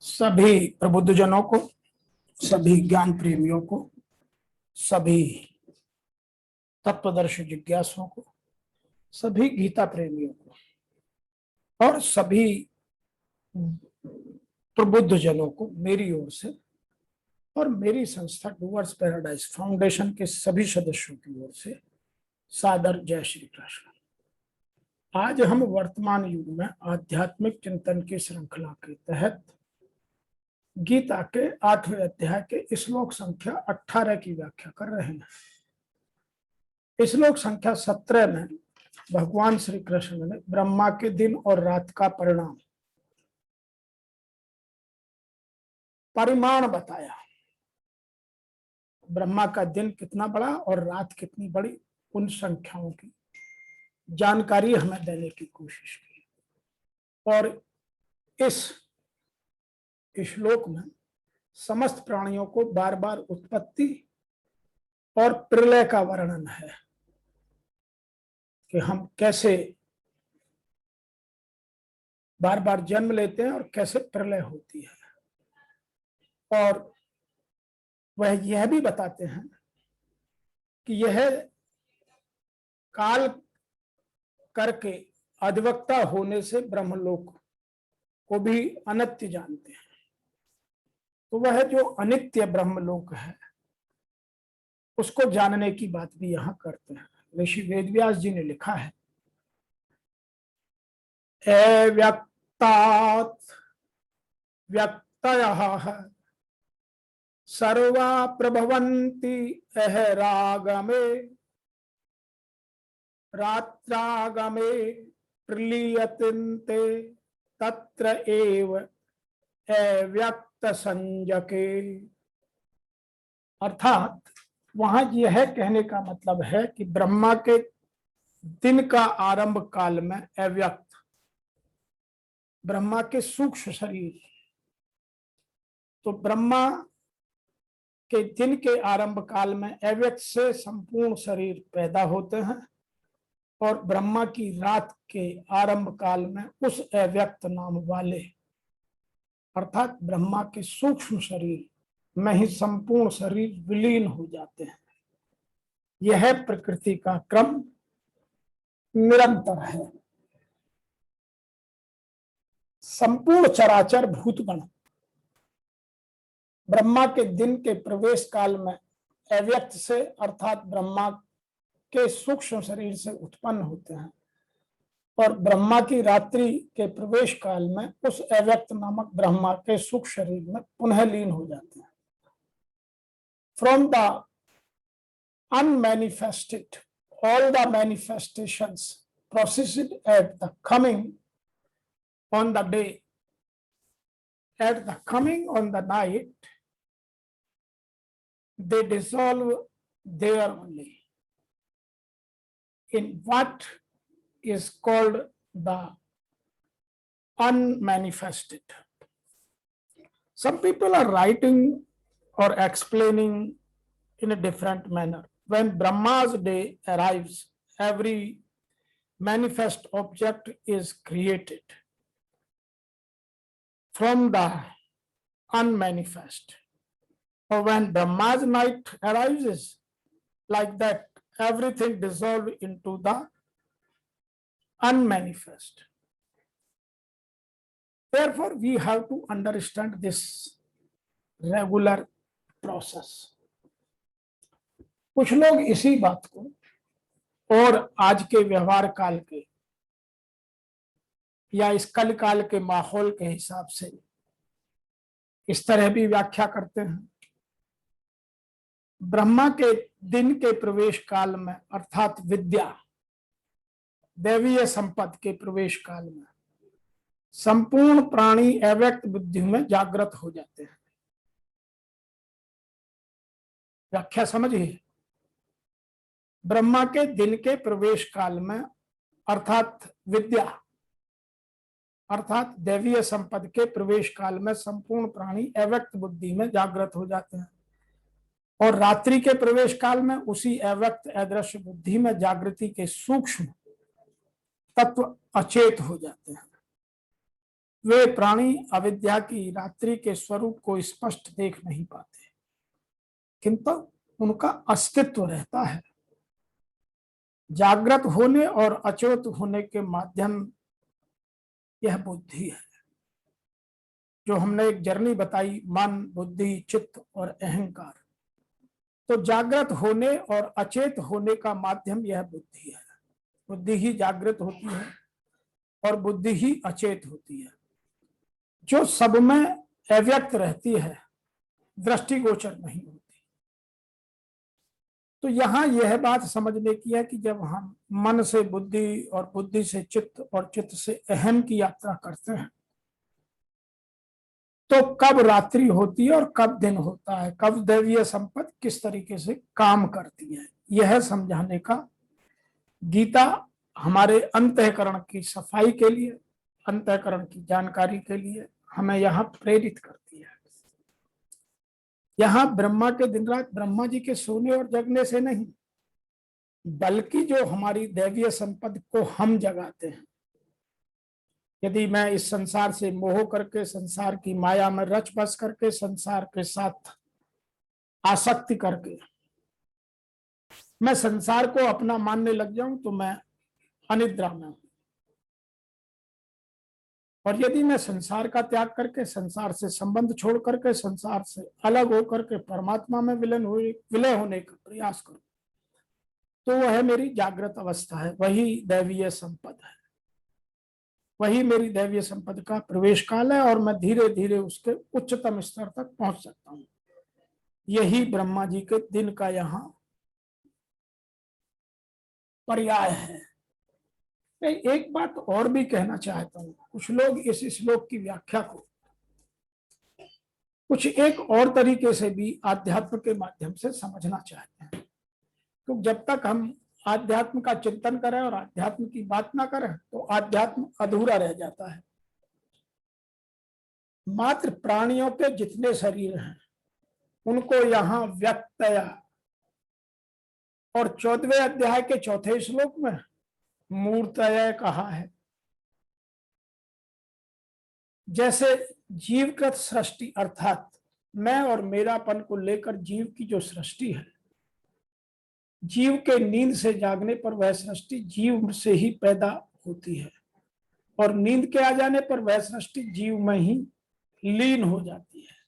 सभी प्रबुद्धजनों को, सभी ज्ञान प्रेमियों को, सभी तत्वदर्शी जिज्ञासुओं को, सभी गीता प्रेमियों को और सभी प्रबुद्धजनों को मेरी ओर से और मेरी संस्था डूवर्स पैराडाइज फाउंडेशन के सभी सदस्यों की ओर से सादर जय श्री कृष्ण। आज हम वर्तमान युग में आध्यात्मिक चिंतन की श्रृंखला के तहत गीता के 8वें अध्याय के श्लोक संख्या 18 की व्याख्या कर रहे हैं। श्लोक संख्या 17 में भगवान श्री कृष्ण ने ब्रह्मा के दिन और रात का परिमाण बताया। ब्रह्मा का दिन कितना बड़ा और रात कितनी बड़ी, उन संख्याओं की जानकारी हमें देने की कोशिश की। और इस श्लोक में समस्त प्राणियों को बार बार उत्पत्ति और प्रलय का वर्णन है कि हम कैसे बार बार जन्म लेते हैं और कैसे प्रलय होती है। और वह यह भी बताते हैं कि यह काल करके अधिवक्ता होने से ब्रह्मलोक को भी अनित्य जानते हैं। तो वह जो अनित्य ब्रह्मलोक है उसको जानने की बात भी यहाँ करते हैं। ऋषि वेदव्यास जी ने लिखा है, अव्यक्तात् व्यक्तयः सर्वा प्रभवन्ति अहरागमे रात्रागमे प्रलीयन्ते तत्र एव अव्यक्त संजके। अर्थात वहां यह कहने का मतलब है कि ब्रह्मा के दिन का आरंभ काल में अव्यक्त ब्रह्मा के सूक्ष्म शरीर, तो ब्रह्मा के दिन के आरंभ काल में अव्यक्त से संपूर्ण शरीर पैदा होते हैं और ब्रह्मा की रात के आरंभ काल में उस अव्यक्त नाम वाले अर्थात ब्रह्मा के सूक्ष्म शरीर में ही संपूर्ण शरीर विलीन हो जाते हैं। यह प्रकृति का क्रम निरंतर है। संपूर्ण चराचर भूतगण ब्रह्मा के दिन के प्रवेश काल में अव्यक्त से अर्थात ब्रह्मा के सूक्ष्म शरीर से उत्पन्न होते हैं और ब्रह्मा की रात्रि के प्रवेश काल में उस अव्यक्त नामक ब्रह्मा के सूक्ष्म शरीर में पुनः लीन हो जाते हैं। From the unmanifested, all the manifestations proceeded at the coming on the day, at the coming on the night, they dissolve there only in what is called the unmanifested. Some people are writing or explaining in a different manner. When Brahma's day arrives, every manifest object is created from the unmanifest. Or when Brahma's night arrives, like that, everything dissolves into the unmanifest. Therefore, we have to understand this regular process. कुछ लोग इसी बात को और आज के व्यवहार काल के या इस कल काल के माहौल के हिसाब से इस तरह भी व्याख्या करते हैं। ब्रह्मा के दिन के प्रवेश काल में अर्थात विद्या दैवीय संपत्ति के प्रवेश काल में संपूर्ण प्राणी अव्यक्त बुद्धि में जागृत हो जाते हैं। व्याख्या समझिए, ब्रह्मा के दिन के प्रवेश काल में अर्थात विद्या अर्थात दैवीय संपद के प्रवेश काल में संपूर्ण प्राणी अव्यक्त बुद्धि में जागृत हो जाते हैं और रात्रि के प्रवेश काल में उसी अव्यक्त अदृश्य बुद्धि में जागृति के सूक्ष्म तत्व अचेत हो जाते हैं। वे प्राणी अविद्या की रात्रि के स्वरूप को स्पष्ट देख नहीं पाते, किंतु उनका अस्तित्व रहता है। जागृत होने और अचेत होने के माध्यम यह बुद्धि है। जो हमने एक जर्नी बताई, मन, बुद्धि, चित्त और अहंकार, तो जागृत होने और अचेत होने का माध्यम यह बुद्धि है। बुद्धि ही जागृत होती है और बुद्धि ही अचेत होती है, जो सब में अव्यक्त रहती है, दृष्टिगोचर नहीं होती। तो यहां यह बात समझने की है कि जब हम मन से बुद्धि और बुद्धि से चित्त और चित्त से अहम की यात्रा करते हैं, तो कब रात्रि होती है और कब दिन होता है, कब दैवीय संपत्ति किस तरीके से काम करती है, यह समझाने का गीता हमारे अंतःकरण की सफाई के लिए, अंतःकरण की जानकारी के लिए हमें यहाँ प्रेरित करती है। यहाँ ब्रह्मा के दिन रात ब्रह्मा जी के सोने और जगने से नहीं, बल्कि जो हमारी दैवीय संपत्ति को हम जगाते हैं। यदि मैं इस संसार से मोह करके, संसार की माया में रच बस करके, संसार के साथ आसक्ति करके मैं संसार को अपना मानने लग जाऊं, तो मैं अनिद्रा में हूं। और यदि मैं संसार का त्याग करके, संसार से संबंध छोड़ करके, संसार से अलग होकर के परमात्मा में विलय होने का प्रयास करूं, तो वह मेरी जागृत अवस्था है, वही दैवीय संपद है, वही मेरी दैवीय संपद का प्रवेश काल है, और मैं धीरे धीरे उसके उच्चतम स्तर तक पहुंच सकता हूं। यही ब्रह्मा जी के दिन का यहाँ पर्याय है। मैं एक बात और भी कहना चाहता हूं। कुछ लोग इस श्लोक की व्याख्या को कुछ एक और तरीके से भी आध्यात्म के माध्यम से समझना चाहते हैं, तो जब तक हम आध्यात्म का चिंतन करें और आध्यात्म की बात ना करें, तो आध्यात्म अधूरा रह जाता है। मात्र प्राणियों के जितने शरीर हैं, उनको यहाँ व्यक्तया और 14वें अध्याय के 4थे श्लोक में मूर्तया कहा है। जैसे जीवकृत सृष्टि अर्थात मैं और मेरापन को लेकर जीव की जो सृष्टि है, जीव के नींद से जागने पर वह सृष्टि जीव से ही पैदा होती है, और नींद के आ जाने पर वह सृष्टि जीव में ही लीन हो जाती है।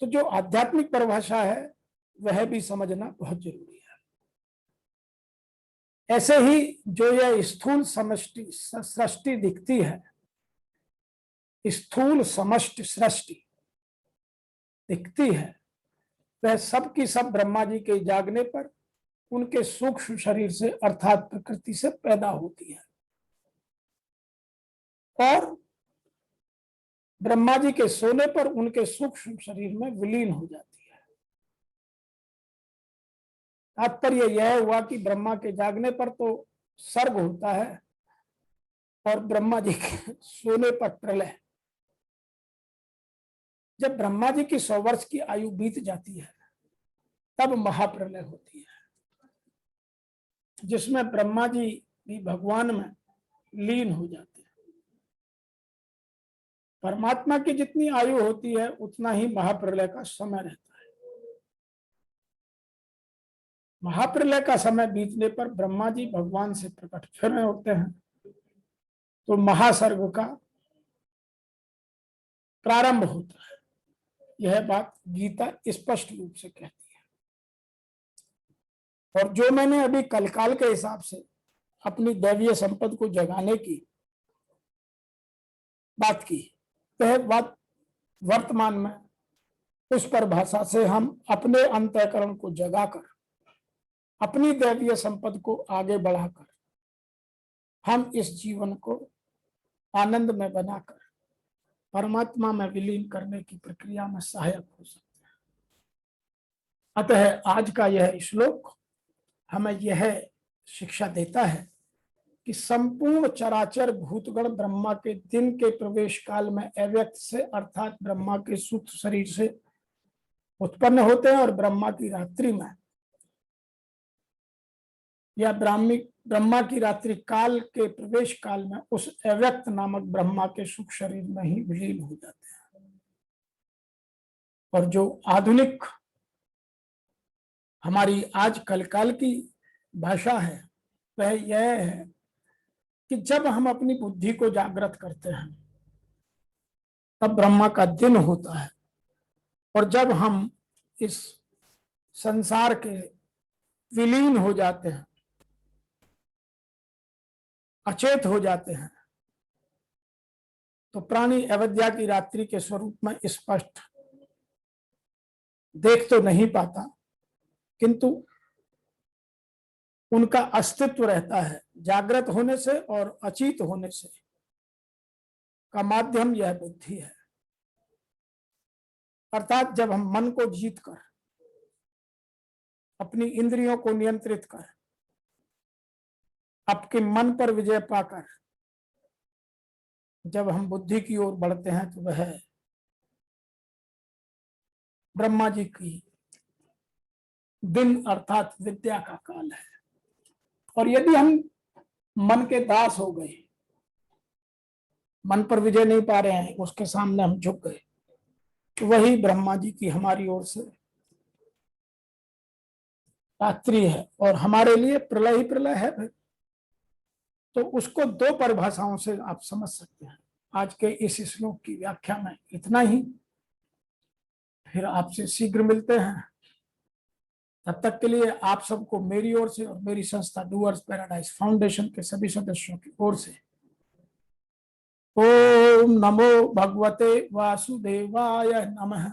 तो जो आध्यात्मिक परिभाषा है वह भी समझना बहुत जरूरी है। ऐसे ही जो यह स्थूल समष्टि सृष्टि दिखती है, स्थूल समष्टि सृष्टि दिखती है, वह सब की सब ब्रह्मा जी के जागने पर उनके सूक्ष्म शरीर से अर्थात प्रकृति से पैदा होती है, और ब्रह्मा जी के सोने पर उनके सूक्ष्म शरीर में विलीन हो जाती है। तात्पर्य यह हुआ कि ब्रह्मा के जागने पर तो सर्ग होता है, और ब्रह्मा जी के सोने पर प्रलय। जब ब्रह्मा जी की 100 वर्ष की आयु बीत जाती है, तब महाप्रलय होती है, जिसमें ब्रह्मा जी भी भगवान में लीन हो जाते हैं। परमात्मा की जितनी आयु होती है, उतना ही महाप्रलय का समय रहता है। महाप्रलय का समय बीतने पर ब्रह्मा जी भगवान से प्रकट फिर रहे होते हैं, तो महासर्ग का प्रारंभ होता है। यह बात गीता स्पष्ट रूप से कहती है। और जो मैंने अभी कलकाल के हिसाब से अपनी दैवीय संपत्ति को जगाने की बात की, वह बात वर्तमान में उस परिभाषा से हम अपने अंतःकरण को जगाकर अपनी दैवीय संपत्ति को आगे बढ़ाकर हम इस जीवन को आनंद में बनाकर परमात्मा में विलीन करने की प्रक्रिया में सहायक हो सकते हैं। अतः आज का यह श्लोक हमें यह शिक्षा देता है कि संपूर्ण चराचर भूतगण ब्रह्मा के दिन के प्रवेश काल में अव्यक्त से अर्थात ब्रह्मा के सूक्ष्म शरीर से उत्पन्न होते हैं, और ब्रह्मा की रात्रि में या ब्रह्मा की रात्रि काल के प्रवेश काल में उस अव्यक्त नामक ब्रह्मा के सुख शरीर में ही विलीन हो जाते हैं। और जो आधुनिक हमारी आज कलकाल की भाषा है वह यह है कि जब हम अपनी बुद्धि को जागृत करते हैं तब ब्रह्मा का दिन होता है, और जब हम इस संसार के विलीन हो जाते हैं, अचेत हो जाते हैं, तो प्राणी अविद्या की रात्रि के स्वरूप में स्पष्ट देख तो नहीं पाता, किंतु उनका अस्तित्व रहता है। जागृत होने से और अचेत होने से का माध्यम यह बुद्धि है। अर्थात जब हम मन को जीत कर, अपनी इंद्रियों को नियंत्रित कर, आपके मन पर विजय पाकर जब हम बुद्धि की ओर बढ़ते हैं तो वह ब्रह्मा जी की दिन अर्थात विद्या का काल है। और यदि हम मन के दास हो गए, मन पर विजय नहीं पा रहे हैं, उसके सामने हम झुक गए, तो वही ब्रह्मा जी की हमारी ओर से रात्रि है और हमारे लिए प्रलय ही प्रलय है। तो उसको दो परिभाषाओं से आप समझ सकते हैं। आज के इस श्लोक की व्याख्या में इतना ही, फिर आपसे शीघ्र मिलते हैं। तब तक के लिए आप सबको मेरी ओर से और मेरी संस्था डूअर्स पैराडाइज फाउंडेशन के सभी सदस्यों की ओर से ओम नमो भगवते वासुदेवाय नमः।